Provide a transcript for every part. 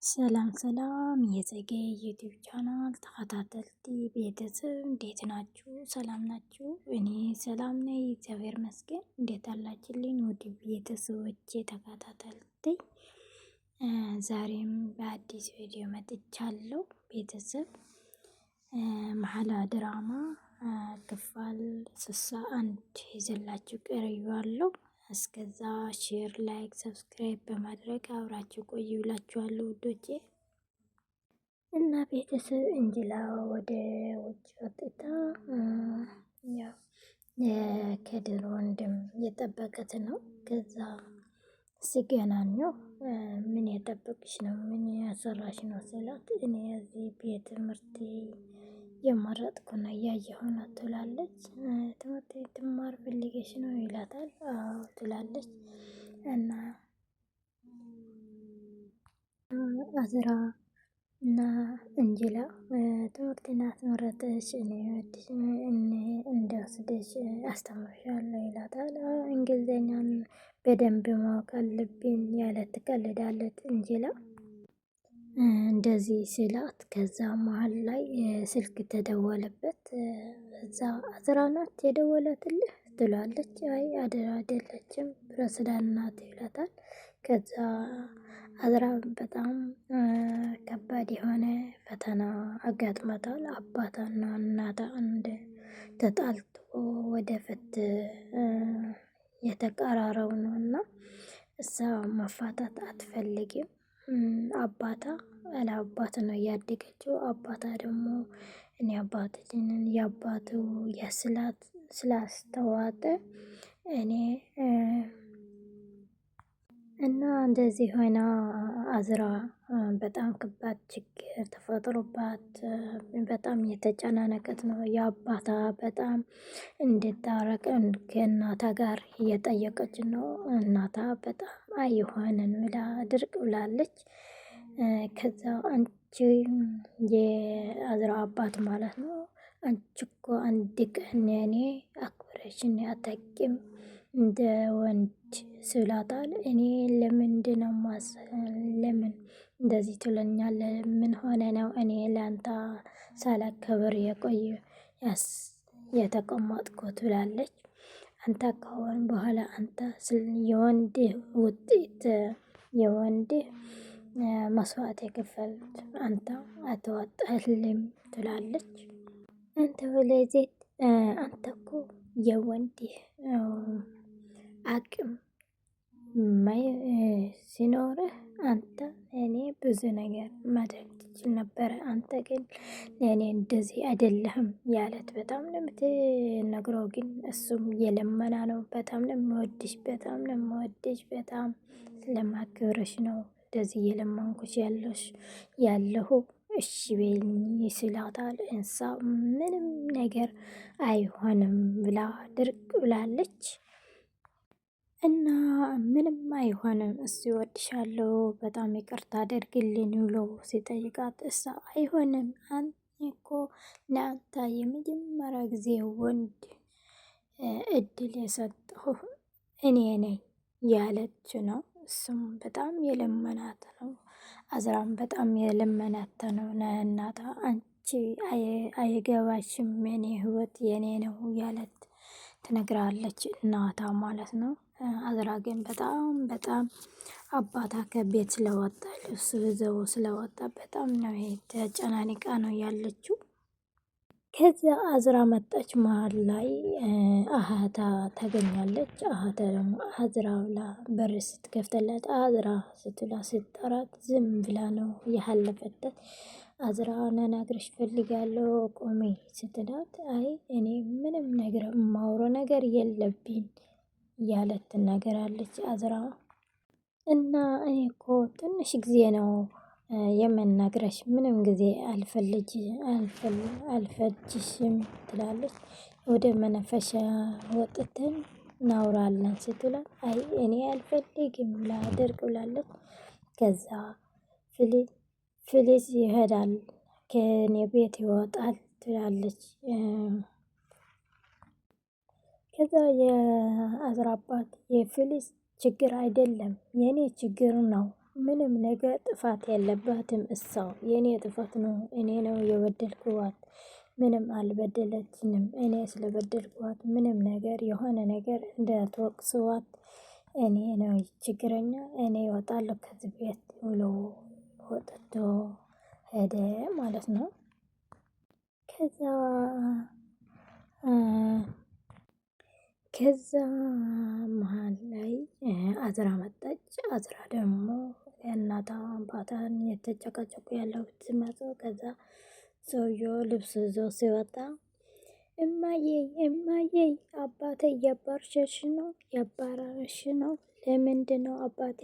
ሰላም ሰላም የጸጌ ዩቲዩብ ቻናል ተከታተልቲ ቤተሰብ እንዴት ናችሁ? ሰላም ናችሁ? እኔ ሰላም ነኝ፣ እግዚአብሔር ይመስገን። እንዴት አላችሁልኝ? ውድ ቤተሰቦቼ ተከታተልቲ ዛሬም በአዲስ ቪዲዮ መጥቻለሁ። ቤተሰብ መሐላ ድራማ ክፍል 61 ይዘላችሁ ቀርቤያለሁ። እስከዛ ሼር፣ ላይክ፣ ሰብስክራይብ በማድረግ አብራችሁ ቆዩ እላችኋለሁ ውዶቼ። እና ቤተሰብ እንጅላ ወደ ውጭ ወጥታ ያው ከድር ወንድም የጠበቀት ነው። ከዛ ሲገናኙ ምን የጠበቅሽ ነው? ምን ያሰራሽ ነው ስላት እኔ እዚህ ቤት ትምህርት የመረጥኩና እያየሁ ነው ትላለች። ትምህርት ትማር ፈልገሽ ነው ይላታል። አዎ ትላለች። እና አዝራ እና እንጅላ ትምህርትና ትምህርትሽ እኔ እንደወስደሽ አስተምርሻለሁ ይላታል። እንግሊዘኛን በደንብ ማወቅ አለብኝ ያለ ትቀልዳለች እንጅላ እንደዚህ ስላት። ከዛ መሀል ላይ ስልክ ተደወለበት። እዛ አዝራ ናት የደወለትልህ ትላለች። አይ አደራ አይደለችም ፕሬዝዳንት ናት ይላታል። ከዛ አዝራ በጣም ከባድ የሆነ ፈተና አጋጥሟታል። አባቷና እናቷ አንድ ተጣልቶ ወደ ፍትህ የተቀራረቡ ነው እና እሷ መፋታት አትፈልግም። አባቷ ያለ አባት ነው ያደገችው። አባቷ ደግሞ እኔ አባትሽን የአባቱ የስላት ስላስተዋጠ እኔ እና እንደዚህ ሆና አዝራ በጣም ከባድ ችግር ተፈጥሮባት በጣም የተጨናነቀት ነው። የአባቷ በጣም እንድታረቅ ከእናቷ ጋር እየጠየቀች ነው። እናቷ በጣም አይሆንም ብላ ድርቅ ብላለች። ከዛ አንቺ የአዝራ አባት ማለት ነው አንቺ እኮ አንድ ቀን እኔ አክብረሽኝ አታውቂም እንደ ወንድ ስላታል። እኔ ለምንድነው ለምን እንደዚህ ትለኛለህ? ምን ሆነ ነው እኔ ለአንተ ሳላከብር የቆየ የተቀመጥኩ ትላለች። አንተ ከሆን በኋላ አንተ የወንድ ውጤት የወንድ መስዋዕት የከፈልት አንተ አትወጣልም ትላለች። አንተ ወለዜት አንተ እኮ የወንድ አቅም ሲኖርህ አንተ እኔ ብዙ ነገር ማድረግ ትችል ነበረ። አንተ ግን ለእኔ እንደዚህ አይደለህም ያለት በጣም ነው የምትነግረው። ግን እሱም የለመና ነው። በጣም ነው የምወድሽ፣ በጣም ነው የምወድሽ፣ በጣም ስለማክብርሽ ነው እንደዚህ የለመንኩሽ ያለሁ እሺ በይኝ ስላታል። እንሳ ምንም ነገር አይሆንም ብላ ድርቅ ብላለች። እና ምንም አይሆንም እሱ ይወድሻለሁ በጣም ይቅርታ አድርግልኝ ብሎ ሲጠይቃት እሷ አይሆንም አንተ እኮ ለአንተ የመጀመሪያ ጊዜ ወንድ እድል የሰጠሁ እኔ ነኝ ያለች ነው። እሱም በጣም የለመናት ነው። አዝራም በጣም የለመናት ነው። እናታ አንቺ አይገባሽም፣ የኔ ህይወት የኔ ነው ያለት ትነግራለች እናታ ማለት ነው። አዝራ ግን በጣም አባታ ከቤት ስለወጣ እሱ ይዘው ስለወጣ በጣም ነው ተጨናንቃ ነው ያለችው። ከዚያ አዝራ መጣች። መሀል ላይ አህታ ታገኛለች። አህታ ደግሞ አዝራ ብላ በር ስትከፍተላት አዝራ ስትላ ስትጠራት ዝም ብላ ነው ያለፈበት። አዝራ ልነግርሽ ፈልጋለሁ ቆሜ ስትላት አይ እኔ ምንም ነገር የማወራው ነገር የለብኝ ያለት ትናገራለች አዝራ። እና እኔ እኮ ትንሽ ጊዜ ነው የምናግረሽ ምንም ጊዜ አልፈጅሽም ትላለች። ወደ መነፈሻ ወጥተን እናውራለን ስትላት አይ እኔ አልፈልግም ብላ ድርቅ ብላለች። ከዛ ፍሊዝ ይሄዳል ከኔ ቤት ይወጣል ትላለች። ከዛ የአዝራ አባት የፍሊዝ ችግር አይደለም የኔ ችግር ነው ምንም ነገር ጥፋት ያለባትም እሷው የኔ ጥፋት ነው። እኔ ነው የበደልኩዋት። ምንም አልበደለችንም። እኔ ስለበደልኩዋት ምንም ነገር የሆነ ነገር እንዳትወቅስዋት እኔ ነው ችግረኛ። እኔ እወጣለሁ ከዚህ ቤት ብሎ ወጥቶ ሄደ ማለት ነው። ከዛ ከዛ መሃል ላይ አዝራ መጣች። አዝራ ደግሞ እናቷ አባቷን የተጨቃጨቁ ያለው ሲመጡ ከዛ ሰውየው ልብስ ይዞ ሲወጣ እማዬ እማዬ አባቴ እያባረረሽ ነው ያባረረሽ ነው። ለምንድን ነው አባቴ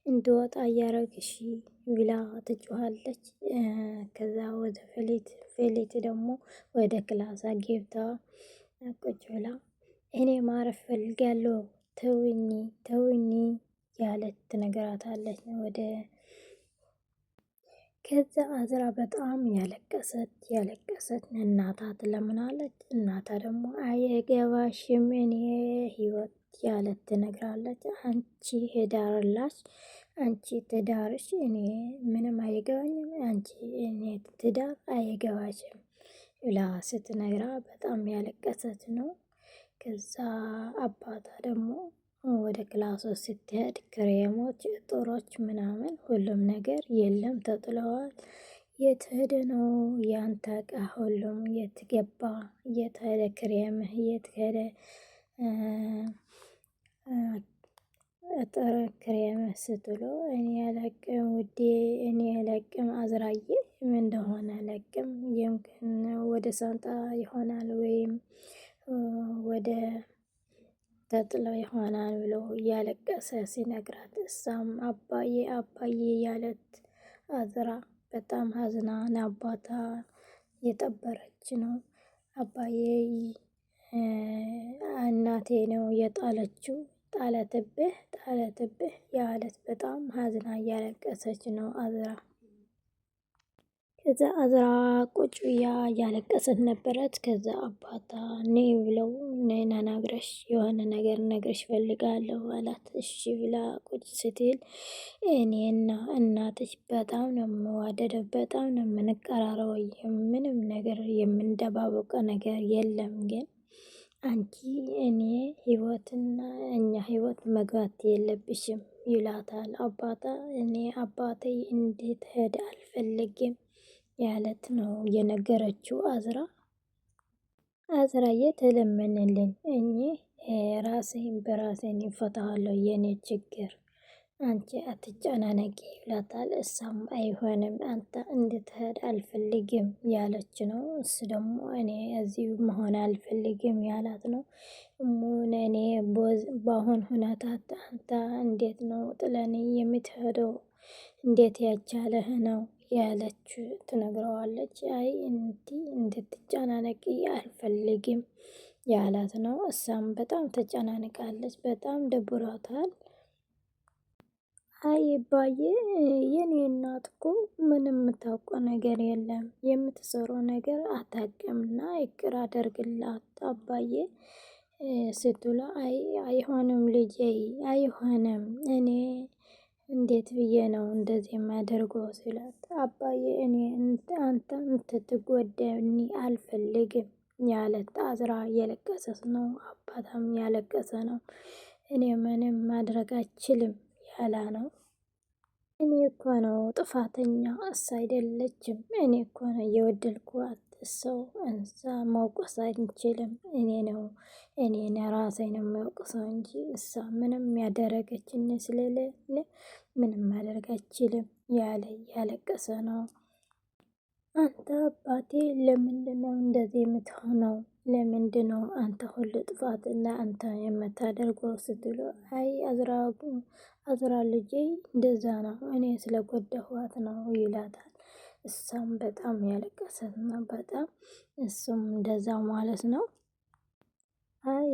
እንድወጣ እያረግሽ ብላ ትጮኻለች። ከዛ ወደ ፌሊት ደግሞ ወደ ክላሳ ገብታ ቁጭ ብላ እኔ ማረፍ ፈልጋለሁ ተውኝ ተውኝ ያለች ትነግራታለች። ወደ ከዛ አዝራ በጣም ያለቀሰት እናታ ትለምናለች። እናታ ደግሞ አይገባሽም እኔ ህይወት ያለት ትነግራለች። አንቺ ሄዳርላሽ አንቺ ትዳርሽ እኔ ምንም አይገባኝም። አንቺ እኔ ትዳር አይገባሽም ብላ ስትነግራ በጣም ያለቀሰች ነው። ከዛ አባታ ደግሞ ወደ ክላሱ ስትሄድ ክሬሞች ጥሮች ምናምን ሁሉም ነገር የለም ተጥለዋል። የት ሄደ ነው ያንተ እቃ ሁሉም የት ገባ? የት ሄደ ክሬምህ? የት ሄደ ጥር ክሬምህ ስትሎ እኔ አላቅም ውዴ እኔ አላቅም አዝራዬ ምን እንደሆነ አላቅም። የምክን ወደ ሳንጣ ይሆናል ወይም ወደ ተጥለው ይሆናል ብሎ እያለቀሰ ሲነግራት እሷም አባዬ አባዬ ያለት አዝራ በጣም ሀዝና አባታ የጠበረች ነው። አባዬ እናቴ ነው የጣለችው ጣለትብህ ያለት በጣም ሀዝና እያለቀሰች ነው አዝራ። ከዛ አዝራ ቁጭ ብያ እያለቀሰት ነበረት። ከዛ አባታ ነይ ብለው ነይና ናግረሽ የሆነ ነገር ነግረሽ ፈልጋለሁ አላት። እሺ ብላ ቁጭ ስትል እኔና እናትሽ በጣም ነው የምዋደደው፣ በጣም ነው የምንቀራረበው፣ ምንም ነገር የምንደባበቀ ነገር የለም። ግን አንቺ እኔ ህይወትና እኛ ህይወት መግባት የለብሽም ይላታል አባታ። እኔ አባቴ እንዴት ሄድ አልፈልግም ያለት ነው የነገረችው አዝራ። አዝራዬ ተለመነልኝ እኔ ራሴን በራሴን ይፈታዋለሁ የኔ ችግር አንቺ አትጨናነቂ ይላታል። እሷም አይሆንም አንተ እንድትሄድ አልፈልግም ያለች ነው። እሱ ደግሞ እኔ እዚሁ መሆን አልፈልግም ያላት ነው። እሙን እኔ በአሁን ሁኔታ አንተ እንዴት ነው ጥለኔ የምትሄደው? እንዴት ያቻለህ ነው ያለች ትነግረዋለች። አይ እንድትጨናነቂ አልፈልግም ያላት ነው። እሷም በጣም ተጨናንቃለች፣ በጣም ደብሯታል። አይ ባዬ የኔ እናት እኮ ምንም የምታውቀው ነገር የለም፣ የምትሰራው ነገር አታውቅምና ይቅር አደርግላት አባዬ ስትula አይ አይሆንም ልጄ አይሆንም እኔ እንዴት ብዬ ነው እንደዚህ የማደርገው ሲላት፣ አባዬ እኔ አንተ እንድትጎዳኝ አልፈልግም ያለት አዝራ እየለቀሰች ነው። አባታም ያለቀሰ ነው። እኔ ምንም ማድረግ አልችልም ያላ ነው። እኔ እኮ ነው ጥፋተኛ እሷ አይደለችም። እኔ እኮ ነው የበደልኳት ሰው እንሳ መውቀስ አንችልም። እኔ ራሴ ነው የምወቅሰው እንጂ እሷ ምንም ያደረገችኝ ስለሌለ ምንም ማድረግ አልችልም ያለ ያለቀሰ ነው። አንተ አባቴ ለምንድነው እንደዚህ የምትሆነው? ለምንድነው አንተ ሁሉ ጥፋት እና አንተ የምታደርገው ስትሉ፣ አይ አዝራ ልጄ እንደዛ ነው እኔ ስለጎዳኋት ነው ይላታል። እሷም በጣም ያለቀሰት ነው በጣም እሱም እንደዛው ማለት ነው። አይ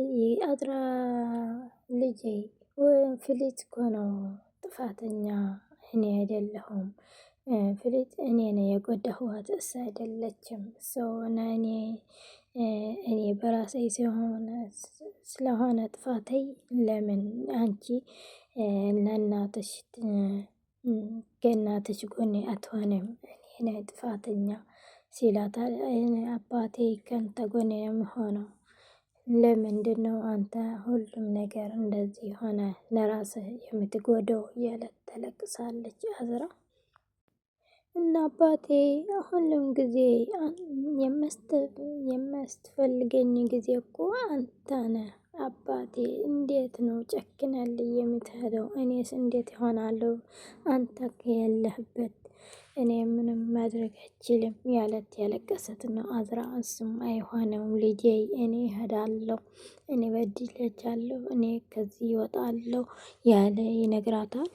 አዝራ ልጄ ፍሊት እኮ ነው ጥፋተኛ እኔ አይደለሁም። ፍሊት እኔ ነው የጎዳኋት እሷ አይደለችም። ሰውና እኔ በራሴ ስለሆነ ጥፋቴ ለምን አንቺ ለእናትሽ ከእናትሽ ጎኔ አትሆንም እኔ ነኝ ጥፋተኛ ሲላታል። አባቴ ከንተ ጎኔ ነው የሚሆነው ለምንድን ነው አንተ ሁሉም ነገር እንደዚህ ሆነ ለራስህ የምትጎደው? እያለት ተለቅሳለች አዝራ። እና አባቴ ሁሉም ጊዜ የሚያስፈልገኝ ጊዜ እኮ አንተ ነህ አባቴ። እንዴት ነው ጨክነል የምትሄደው? እኔስ እንዴት ይሆናለሁ አንተ ከሌለህበት እኔ ምንም ማድረግ አይችልም ያለት ያለቀሰት ነው አዝራ። እሱም አይሆንም ልጄ እኔ እሄዳለሁ፣ እኔ በድለቻለሁ፣ እኔ ከዚህ ይወጣለሁ ያለ ይነግራታል።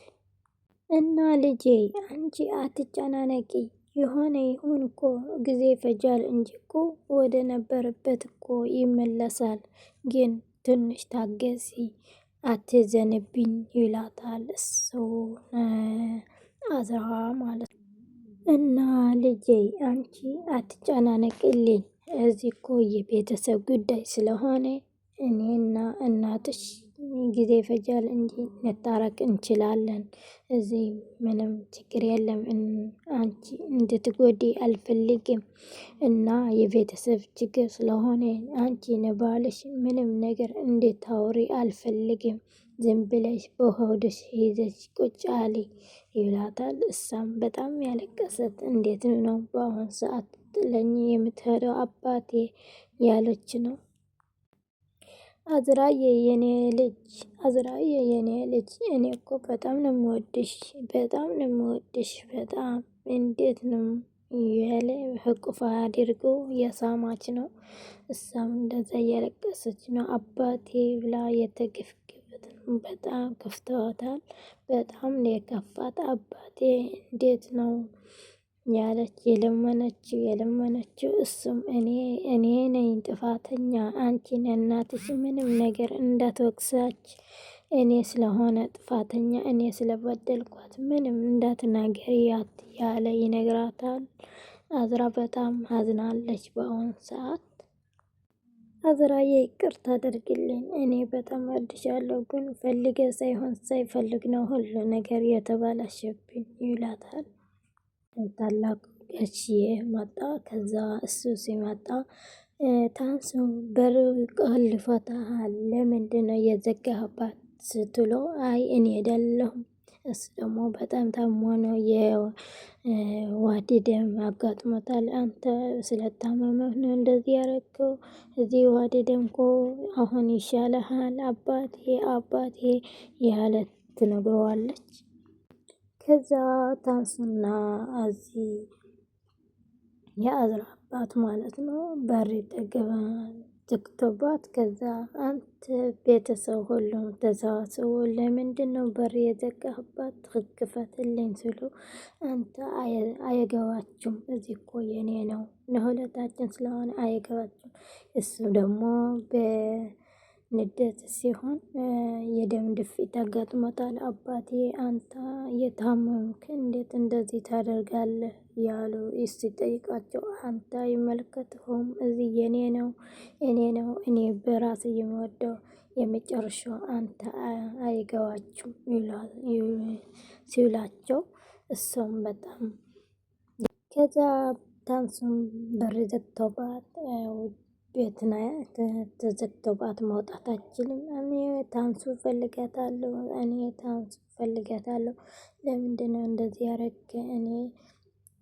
እና ልጄ አንቺ አትጨናነቂ፣ የሆነ ይሁን እኮ ጊዜ ይፈጃል እንጂ እኮ ወደ ነበረበት እኮ ይመለሳል። ግን ትንሽ ታገሲ፣ አትዘንብኝ ይላታል እሱ አዝራ ማለት ነው። እና ልጄ አንቺ አትጨናነቅልኝ፣ እዚህ እኮ የቤተሰብ ጉዳይ ስለሆነ እኔና እናትሽ ጊዜ ይፈጃል እንጂ መታረቅ እንችላለን። እዚህ ምንም ችግር የለም። አንቺ እንድትጎዲ አልፈልግም እና የቤተሰብ ችግር ስለሆነ አንቺ ነባልሽ ምንም ነገር እንድታወሪ አልፈልግም። ዝም ብለሽ በሆድሽ ይዘሽ ቁጭ አሊ ይላታል። እሷም በጣም ያለቀሰት እንዴት ነው በአሁን ሰዓት ጥለኝ የምትሄደው አባቴ ያለች ነው። አዝራዬ የኔ ልጅ፣ አዝራዬ የኔ ልጅ እኔ እኮ በጣም ነው የምወድሽ፣ በጣም ነው የምወድሽ፣ በጣም እንዴት ነው ያለ ህቁፋ አድርጎ የሳማች ነው። እሷም እንደዛ እያለቀሰች ነው። አባቴ ብላ የተገፍገበት ነው። በጣም ከፍተዋታል። በጣም ነው የከፋት። አባቴ እንዴት ነው ያለች የለመነችው እሱም እኔ ነኝ ጥፋተኛ፣ አንቺን እናትሽ ምንም ነገር እንዳትወቅሳች፣ እኔ ስለሆነ ጥፋተኛ፣ እኔ ስለበደልኳት ምንም እንዳትናገሪያት ያለ ይነግራታል። አዝራ በጣም አዝናለች በአሁን ሰዓት። አዝራዬ ይቅርታ አድርግልኝ፣ እኔ በጣም ወድሻለሁ፣ ግን ፈልገ ሳይሆን ሳይፈልግ ነው ሁሉ ነገር የተባላሸብኝ ይላታል። ታላቁ ጋሽዬ መጣ። ከዛ እሱ ሲመጣ ታንሱ በር ቆልፈታል፣ ለምንድነው የዘጋህባት ስትሎ አይ እኔ አይደለሁም እሱ ደግሞ በጣም ታሞ ነው የዋዲ ደም አጋጥሞታል። አንተ ስለታመመህ ነው እንደዚህ ያረከው። እዚህ ዋዲ ደም እኮ አሁን ይሻለሃል አባቴ አባቴ ያለ ትነግረዋለች። ከዛ ታንሱና እዚህ የአዝራ አባት ማለት ነው በር ይጠገባል ዘግቶባት። ከዛ አንተ ቤተሰብ ሁሉም ተሰባስቦ ለምንድን ነው በር የዘጋህባት? ክፈትልኝ ስሉ አንተ አየገባችሁም፣ እዚህ እኮ የኔ ነው ለሁለታችን ስለሆነ አየገባችሁም። እሱ ደግሞ በንደት ሲሆን የደም ድፊት አጋጥሞታል። አባቴ አንተ የታመምክ እንዴት እንደዚህ ታደርጋለህ? ያሉ ሲጠይቃቸው አንተ አይመለከትህም፣ እዚህ የኔ ነው እኔ በራሴ የምወደው የመጨረሻው አንተ አይገባችሁም ሲውላቸው እሱም በጣም ከዛ ታንሱም በር ዘግቶባት ቤትና ተዘግቶባት መውጣት አችልም። እኔ ታንሱ ፈልጋታለሁ፣ እኔ ታንሱ ፈልጋታለሁ። ለምንድነው እንደዚህ ያረገ? እኔ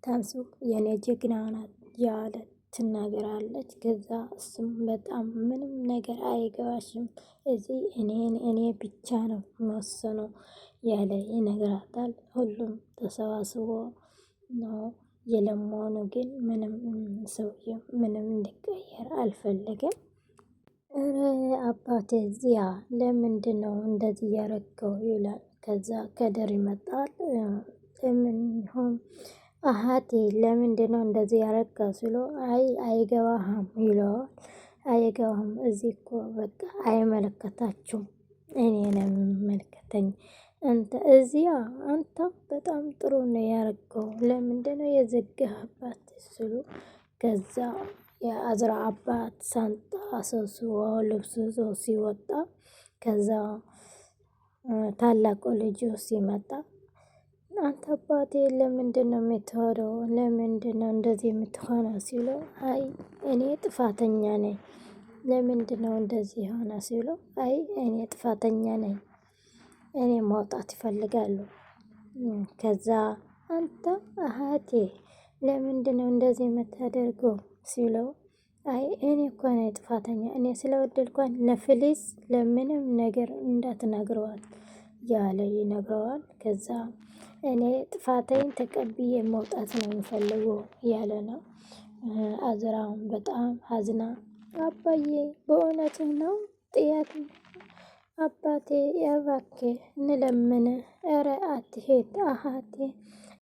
ታንሱ የኔ ጀግና ናት ያለ ትናገራለች። ከዛ እሱም በጣም ምንም ነገር አይገባሽም፣ እዚህ እኔ ብቻ ነው መወሰነው ያለ ይነግራታል። ሁሉም ተሰባስቦ ነው የለመኑ፣ ግን ምንም ሰውዬው ምንም እንዲቀየር አልፈለገም። እረ አባቴ እዚያ ለምንድን ነው እንደዚህ ያረገው ይላል። ከዛ ከደር ይመጣል። ለምን ሆን አሃቴ ለምንድን ነው እንደዚህ ያረጋ ስሎ አይገባህም ይለዋል። አይገባህም እዚህ እኮ በቃ አይመለከታችሁም፣ እኔ ነው የሚመለከተኝ። አንተ እዚያ አንተ በጣም ጥሩ ነው ያረገው፣ ለምንድን ነው የዘጋህባት ስሉ ከዛ የአዝራ አባት ሳንጣ ሰብስቦ ልብሱ ይዞ ሲወጣ ከዛ ታላቁ ልጁ ሲመጣ አንተ አባቴ ለምንድን ነው የምትሆነው? ለምንድን ነው እንደዚህ የምትሆነው ሲለው አይ እኔ ጥፋተኛ ነኝ። ለምንድን ነው እንደዚህ የሆነ ሲለው አይ እኔ ጥፋተኛ ነኝ፣ እኔ ማውጣት ይፈልጋሉ። ከዛ አንተ አሃቴ ለምንድን ነው እንደዚህ የምታደርገው ሲለው አይ እኔ እኮ ነኝ ጥፋተኛ፣ እኔ ስለወደድኳት ለፍሊስ ለምንም ነገር እንዳትነግረዋል ያለ ይነግረዋል። ከዛ እኔ ጥፋተኝ ተቀብዬ መውጣት ነው የሚፈልገው ያለ ነው። አዝራውን በጣም ሀዝና አባዬ በእውነትህ ነው ጥያት አባቴ እባክህ እንለምን፣ ኧረ አትሄድ አሃቴ